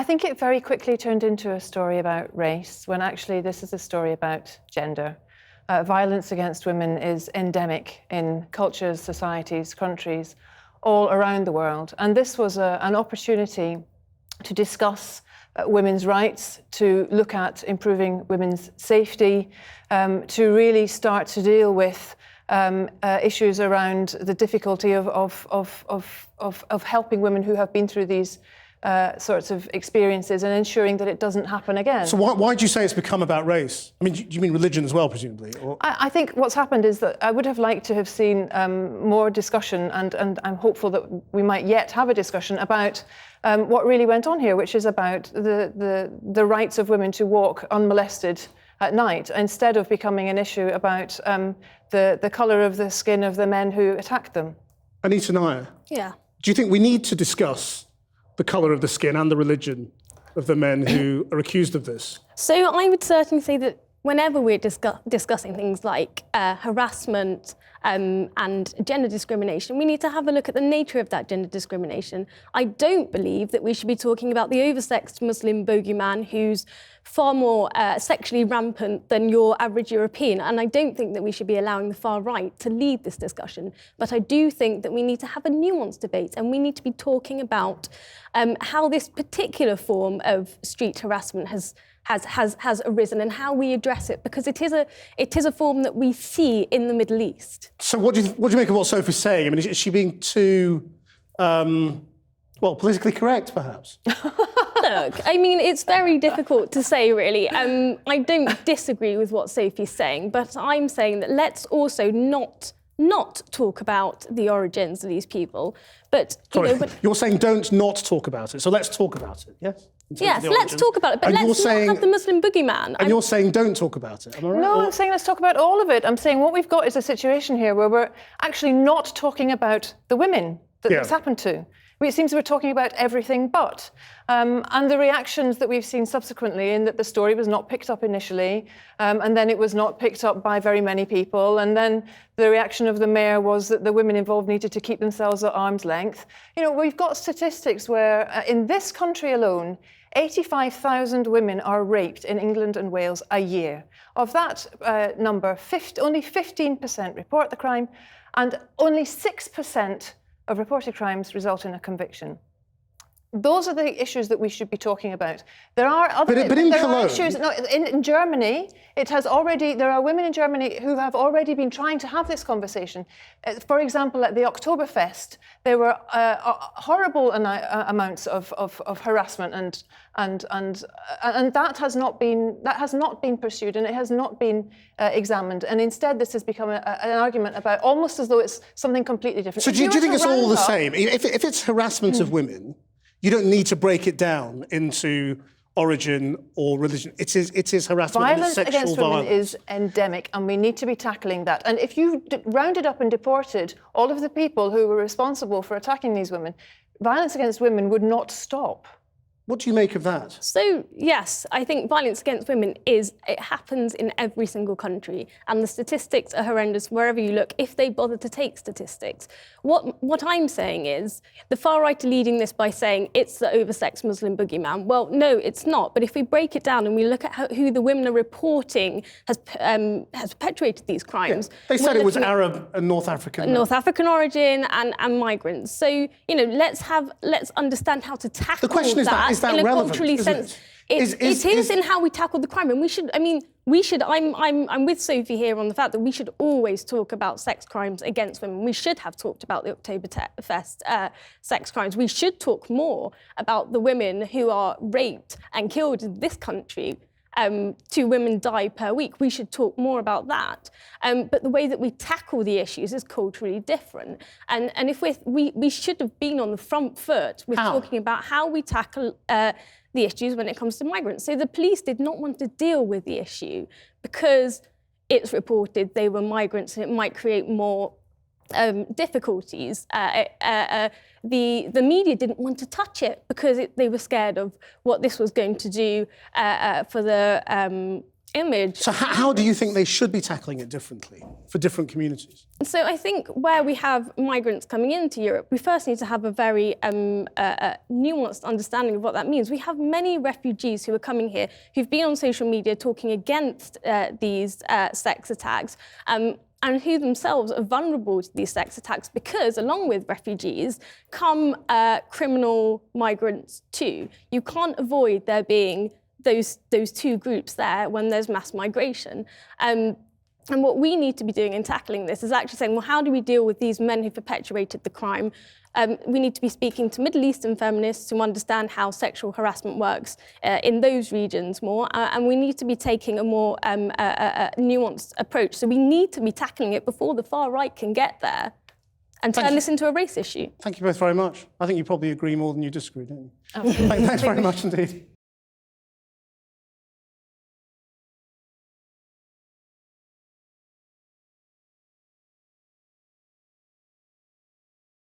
think it very quickly turned into a story about race, when actually this is a story about gender. Violence against women is endemic in cultures, societies, countries all around the world. And this was an opportunity to discuss women's rights, to look at improving women's safety, to really start to deal with issues around the difficulty of helping women who have been through these sorts of experiences and ensuring that it doesn't happen again. So why do you say it's become about race? I mean, do you mean religion as well, presumably? Or? I think what's happened is that I would have liked to have seen more discussion, and I'm hopeful that we might yet have a discussion about what really went on here, which is about the rights of women to walk unmolested at night, instead of becoming an issue about the colour of the skin of the men who attacked them. Anita, Nayar? Yeah. Do you think we need to discuss the colour of the skin and the religion of the men who are accused of this? So I would certainly say that whenever we're discussing things like harassment and gender discrimination, we need to have a look at the nature of that gender discrimination. I don't believe that we should be talking about the oversexed Muslim bogeyman who's far more sexually rampant than your average European, and I don't think that we should be allowing the far right to lead this discussion. But I do think that we need to have a nuanced debate, and we need to be talking about how this particular form of street harassment has arisen and how we address it, because it is a form that we see in the Middle East. So what do you make of what Sophie's saying? I mean, is she being too, politically correct, perhaps? Look, I mean, it's very difficult to say, really. I don't disagree with what Sophie's saying, but I'm saying that let's also not talk about the origins of these people. But you're saying don't not talk about it. So let's talk about it. Yes. Yes, let's talk about it, but let's not have the Muslim boogeyman. And you're saying don't talk about it, am I right? No, I'm saying let's talk about all of it. I'm saying what we've got is a situation here where we're actually not talking about the women that this happened to. It seems we're talking about everything but. And the reactions that we've seen subsequently, in that the story was not picked up initially, and then it was not picked up by very many people, and then the reaction of the mayor was that the women involved needed to keep themselves at arm's length. You know, we've got statistics where in this country alone, 85,000 women are raped in England and Wales a year. Of that number, only 15% report the crime, and only 6% of reported crimes result in a conviction. Those are the issues that we should be talking about. There are other issues. No, in Germany, there are women in Germany who have already been trying to have this conversation. For example, at the Oktoberfest, there were horrible amounts of harassment, and that has not been pursued, and it has not been examined. And instead, this has become an argument about, almost as though it's something completely different. So do you think it's all the same? If it's harassment of women, you don't need to break it down into origin or religion. It is harassment. Violence against women is endemic, and we need to be tackling that. And if you rounded up and deported all of the people who were responsible for attacking these women, violence against women would not stop. What do you make of that? So, yes, I think violence against women it happens in every single country, and the statistics are horrendous wherever you look, if they bother to take statistics. What I'm saying is, the far right are leading this by saying it's the oversexed Muslim boogeyman. Well, no, it's not. But if we break it down and we look at who the women are reporting has perpetuated these crimes... Yeah. They said it was Arab and North African. North African origin and migrants. So, you know, let's understand how to tackle the question that. Is that in a relevant, culturally sense. It is in how we tackle the crime, and I'm with Sophie here on the fact that we should always talk about sex crimes against women. We should have talked about the Oktoberfest sex crimes. We should talk more about the women who are raped and killed in this country. 2 women die per week. We should talk more about that. But the way that we tackle the issues is culturally different. And if we should have been on the front foot with talking about how we tackle the issues when it comes to migrants. So the police did not want to deal with the issue because it's reported they were migrants and it might create more difficulties. The media didn't want to touch it because they were scared of what this was going to do for the image. So how do you think they should be tackling it differently for different communities? So I think where we have migrants coming into Europe, we first need to have a very nuanced understanding of what that means. We have many refugees who are coming here who've been on social media talking against these sex attacks, and who themselves are vulnerable to these sex attacks because, along with refugees, come criminal migrants too. You can't avoid there being those two groups there when there's mass migration. And what we need to be doing in tackling this is actually saying, well, how do we deal with these men who perpetuated the crime? We need to be speaking to Middle Eastern feminists who understand how sexual harassment works in those regions more, and we need to be taking a more nuanced approach. So we need to be tackling it before the far right can get there and turn this into a race issue. Thank you both very much. I think you probably agree more than you disagree, don't you? Thanks very much indeed.